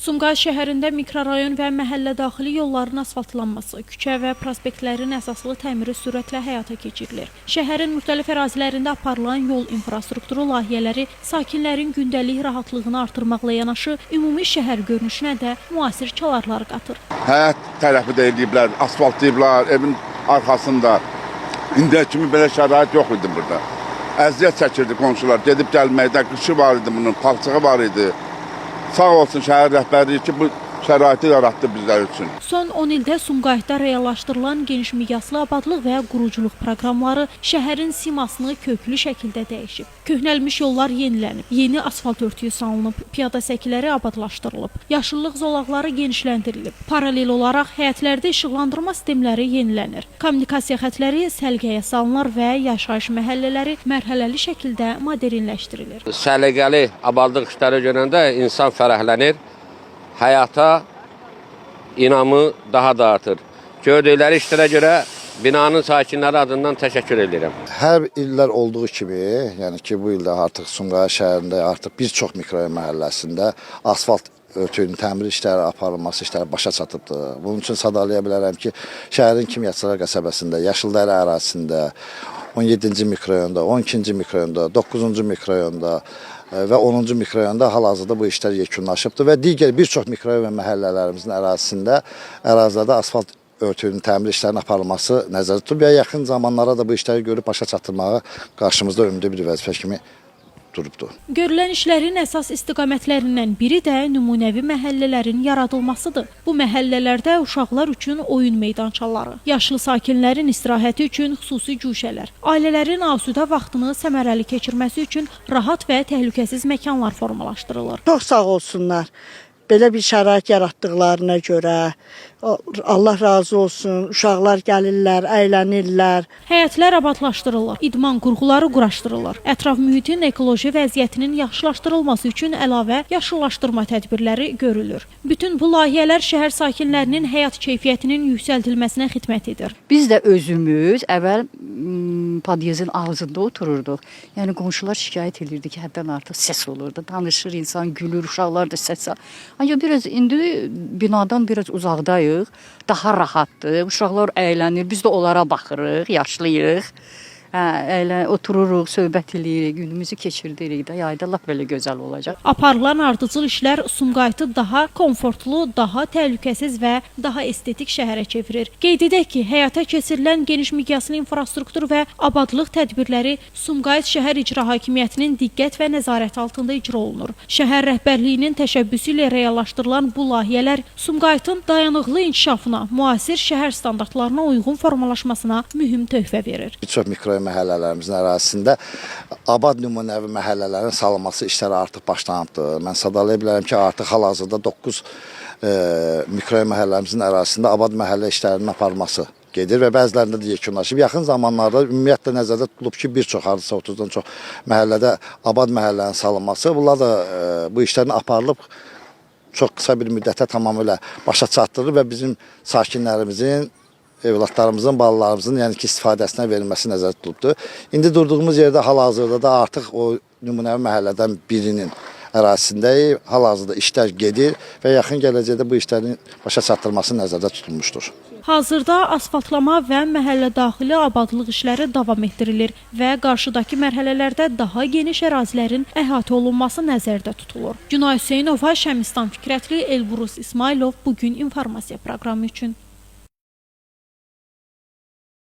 Sumqayıt şəhərində mikrorayon və məhəllə daxili yolların asfaltlanması, küçə və prospektlərin əsaslı təmiri sürətlə həyata keçirilir. Şəhərin müxtəlif ərazilərində aparılan yol infrastrukturu layihələri sakinlərin gündəlik rahatlığını artırmaqla yanaşı, ümumi şəhər görünüşünə də müasir çalarlar qatır. Həyat tərəfi də ediblər, asfaltlayıblar, evin arxasında. İndiyə kimi belə şərait yox idi burada. Əziyyət çəkirdi qonşular, gedib gəlməkdə, qışı var idi bunun, palçığı var idi. Sağ olsun şəhər rəhbərliyi ki, bu şəraiti yaratdı bizlər üçün. Son 10 ildə Sumqayıtda reallaşdırılan geniş miqyaslı abadlıq və quruculuq proqramları şəhərin simasını köklü şəkildə dəyişib. Köhnəlmiş yollar yenilənib, yeni asfalt örtüyü salınıb, piyada səkiləri abadlaşdırılıb, yaşıllıq zolaqları genişləndirilib. Paralel olaraq həyətlərdə işıqlandırma sistemləri yenilənir. Kommunikasiya xətləri səliqəyə salınır və yaşayış məhəllələri mərhələli şəkildə modernləşdirilir. Səliqəli abadlıq işləri görəndə insan fərəhlənir. Həyata inamı daha da artır. Gördükləri işlərə görə binanın sakinləri adından təşəkkür edirəm. Hər illər olduğu kimi, yəni ki, bu ildə artıq Sumqayıt şəhərində artıq bir çox mikrorayon məhəlləsində asfalt örtüyünün təmir işləri, aparılması işləri başa çatıbdır. Bunun üçün sadalaya bilərəm ki, şəhərin Kimyaçılar qəsəbəsində, Yaşıldərə ərazisində, 17-ci mikrorayonda, 12-ci mikrorayonda, 9-cu mikrorayonda və 10-cu mikrorayonda hal-hazırda bu işlər yekunlaşıbdır və digər bir çox mikrorayon və məhəllələrimizin ərazilərdə asfalt örtüyünün təmir işlərinin aparılması nəzərdə tutulub və yaxın zamanlara da bu işləri görüb başa çatdırmağa qarşımızda ümumi bir vəzifə kimi durubdur. Görülən işlərin əsas istiqamətlərindən biri də nümunəvi məhəllələrin yaradılmasıdır. Bu məhəllələrdə uşaqlar üçün oyun meydançaları, yaşlı sakinlərin istirahəti üçün xüsusi cuşələr, ailələrin asudə vaxtını səmərəli keçirməsi üçün rahat və təhlükəsiz məkanlar formalaşdırılır. Çox sağ olsunlar. Belə bir şərait yaratdıqlarına görə Allah razı olsun. Uşaqlar gəlirlər, əylənirlər. Həyətlər abadlaşdırılır, idman qurğuları quraşdırılır. Ətraf mühitin ekoloji vəziyyətinin yaxşılaşdırılması üçün əlavə yaşıllaşdırma tədbirləri görülür. Bütün bu layihələr şəhər sakinlərinin həyat keyfiyyətinin yüksəldilməsinə xidmət edir. Biz də özümüz əvvəl podyezin ağzında otururduq. Yəni qonşular şikayət edirdi ki, həddən artıq səs olurdu. Danışır insan, gülür, uşaqlar da səs alır. Ancaq biraz indi binadan biraz uzaqdayıq. Daha rahatdır. Uşaqlar əylənir. Biz də onlara baxırıq, yaşlıyıq. Otururuq, söhbət edirik, günümüzü keçirdirik də. Yayda lap belə gözəl olacaq. Aparılan ardıcıl işlər Sumqayıtı daha komfortlu, daha təhlükəsiz və daha estetik şəhərə çevirir. Qeyd edək ki, həyata keçirilən geniş miqyaslı infrastruktur və abadlıq tədbirləri Sumqayıt şəhər icra hakimiyyətinin diqqət və nəzarət altında icra olunur. Şəhər rəhbərliyinin təşəbbüsü ilə reallaşdırılan bu layihələr Sumqayıtın dayanıqlı inkişafına, müasir şəhər standartlarına uyğun formalaşmasına mühüm töhfə verir. Bir çox mikrorayon məhəllələrimizin ərazisində abad nümunəvi məhəllələrin salınması işləri artıq başlanıbdır. Mən sadalaya bilərəm ki, artıq hal-hazırda 9 mikrorayon məhəllələrimizin ərazisində abad məhəllə işlərinin aparılması gedir və bəzilərində də yekunlaşıb. Yaxın zamanlarda ümumiyyətlə nəzərdə tutulub ki, bir çox, hardasa 30-dan çox məhəllədə abad məhəllənin salınması, bunlar da bu işlərin aparılıb çox qısa bir müddətə tamamilə başa çatdırılır və bizim sakinlərimizin, evlatlarımızın, balalarımızın yəni ki, istifadəsinə verilməsi nəzərdə tutulubdur. İndi durduğumuz yerdə hal-hazırda da artıq o nümunəvi məhəllədən birinin ərazisindəyik. Hal-hazırda işlər gedir və yaxın gələcəkdə bu işlərin başa çatdırılması nəzərdə tutulmuşdur. Hazırda asfaltlama və məhəllə daxili abadlıq işləri davam etdirilir və qarşıdakı mərhələlərdə daha geniş ərazilərin əhatə olunması nəzərdə tutulur. Günay Hüseynova, Şəmistan Fikrətli, Elbrus İsmailov bugün informasiya proqramı üçün.